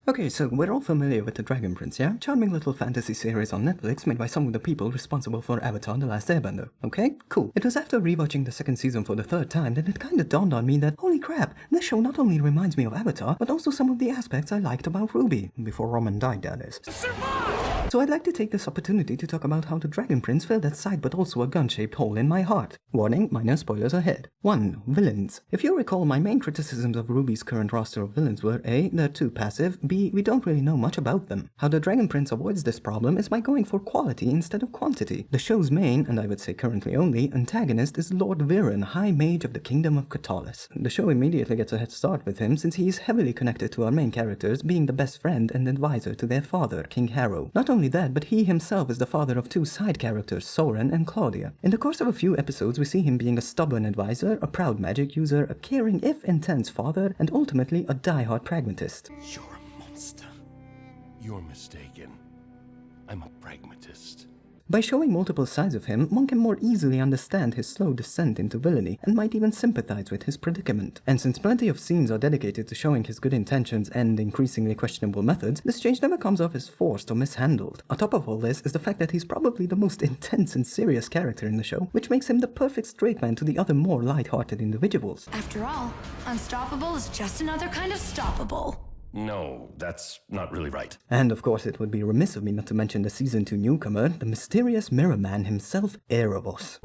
Okay, so we're all familiar with The Dragon Prince, yeah? Charming little fantasy series on Netflix made by some of the people responsible for Avatar: The Last Airbender. Okay, cool. It was after rewatching the second season for the third time that it kinda dawned on me that, holy crap, this show not only reminds me of Avatar, but also some of the aspects I liked about RWBY, before Roman died, that is. So I'd like to take this opportunity to talk about how The Dragon Prince filled that side but also a gun-shaped hole in my heart. Warning, minor spoilers ahead. 1. Villains. If you recall, my main criticisms of RWBY's current roster of villains were A. They're too passive, B. We don't really know much about them. How The Dragon Prince avoids this problem is by going for quality instead of quantity. The show's main, and I would say currently only, antagonist is Lord Viren, High Mage of the Kingdom of Katalis. The show immediately gets a head start with him since he is heavily connected to our main characters, being the best friend and advisor to their father, King Harrow. Not only that, but he himself is the father of two side characters, Soren and Claudia. In the course of a few episodes, we see him being a stubborn advisor, a proud magic user, a caring if intense father, and ultimately a die-hard pragmatist. You're a monster. You're mistaken. I'm a pragmatist. By showing multiple sides of him, one can more easily understand his slow descent into villainy, and might even sympathize with his predicament. And since plenty of scenes are dedicated to showing his good intentions and increasingly questionable methods, this change never comes off as forced or mishandled. On top of all this is the fact that he's probably the most intense and serious character in the show, which makes him the perfect straight man to the other more light-hearted individuals. After all, unstoppable is just another kind of stoppable. No, that's not really right. And of course it would be remiss of me not to mention the Season 2 newcomer, the mysterious mirror man himself, Erebos.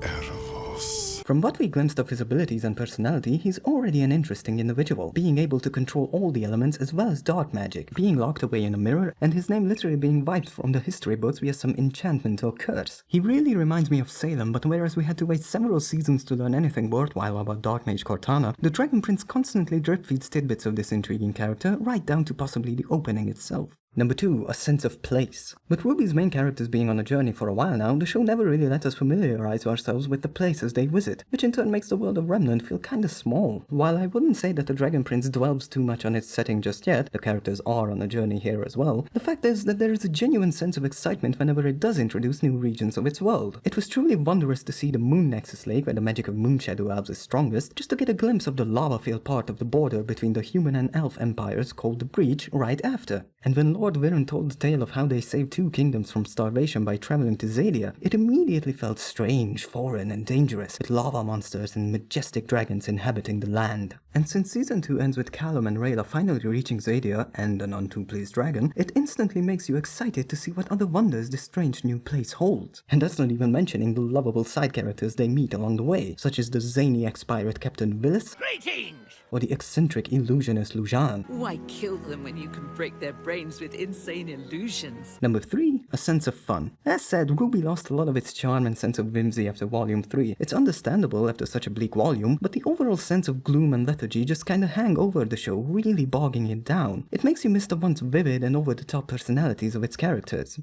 From what we glimpsed of his abilities and personality, he's already an interesting individual, being able to control all the elements as well as dark magic, being locked away in a mirror, and his name literally being wiped from the history books via some enchantment or curse. He really reminds me of Salem, but whereas we had to wait several seasons to learn anything worthwhile about Dark Mage Cortana, the Dragon Prince constantly drip-feeds tidbits of this intriguing character, right down to possibly the opening itself. Number 2, a sense of place. With RWBY's main characters being on a journey for a while now, the show never really let us familiarize ourselves with the places they visit, which in turn makes the world of Remnant feel kinda small. While I wouldn't say that the Dragon Prince dwells too much on its setting just yet, the characters are on a journey here as well, the fact is that there is a genuine sense of excitement whenever it does introduce new regions of its world. It was truly wondrous to see the Moon Nexus Lake where the magic of Moon Shadow Elves is strongest, just to get a glimpse of the lava-filled part of the border between the human and elf empires called the Breach right after. And when Lord Viren told the tale of how they saved two kingdoms from starvation by traveling to Zadia, it immediately felt strange, foreign, and dangerous, with lava monsters and majestic dragons inhabiting the land. And since Season 2 ends with Callum and Rayla finally reaching Zadia, and a none too pleased dragon, it instantly makes you excited to see what other wonders this strange new place holds. And that's not even mentioning the lovable side characters they meet along the way, such as the zany ex-pirate Captain Willis, Greetings! or the eccentric illusionist Lujan. Why kill them when you can break their brains with insane illusions? Number 3, a sense of fun. As said, RWBY lost a lot of its charm and sense of whimsy after Volume 3. It's understandable after such a bleak volume, but the overall sense of gloom and lethargy just kinda hang over the show, really bogging it down. It makes you miss the once vivid and over-the-top personalities of its characters.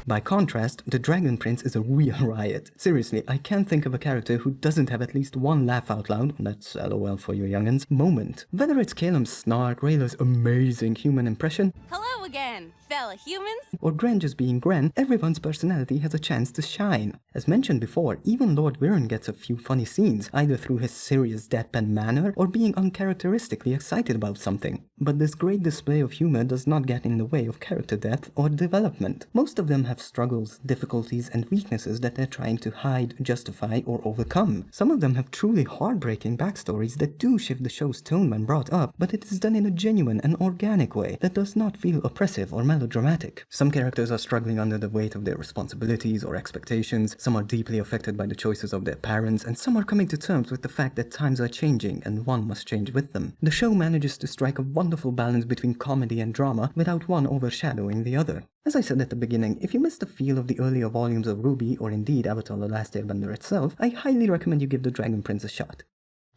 By contrast, the Dragon Prince is a real riot. Seriously, I can't think of a character who doesn't have at least one laugh out loud, that's LOL for you youngins, moment. Whether it's Caleb's snark, Rayla's amazing human impression, Hello again, fellow humans. or Gren just being Gren, everyone's personality has a chance to shine. As mentioned before, even Lord Viren gets a few funny scenes, either through his serious deadpan manner or being uncharacteristically excited about something. But this great display of humor does not get in the way of character depth or development. Most of them have struggles, difficulties, and weaknesses that they're trying to hide, justify, or overcome. Some of them have truly heartbreaking backstories that do shift the show's tone when brought up, but it is done in a genuine and organic way that does not feel oppressive or melodramatic. Some characters are struggling under the weight of their responsibilities or expectations, some are deeply affected by the choices of their parents, and some are coming to terms with the fact that times are changing and one must change with them. The show manages to strike a wonderful balance between comedy and drama without one overshadowing the other. As I said at the beginning, if you missed the feel of the earlier volumes of RWBY, or indeed Avatar: The Last Airbender itself, I highly recommend you give The Dragon Prince a shot.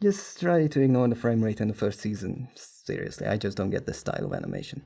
Just try to ignore the frame rate in the first season. Seriously, I just don't get this style of animation.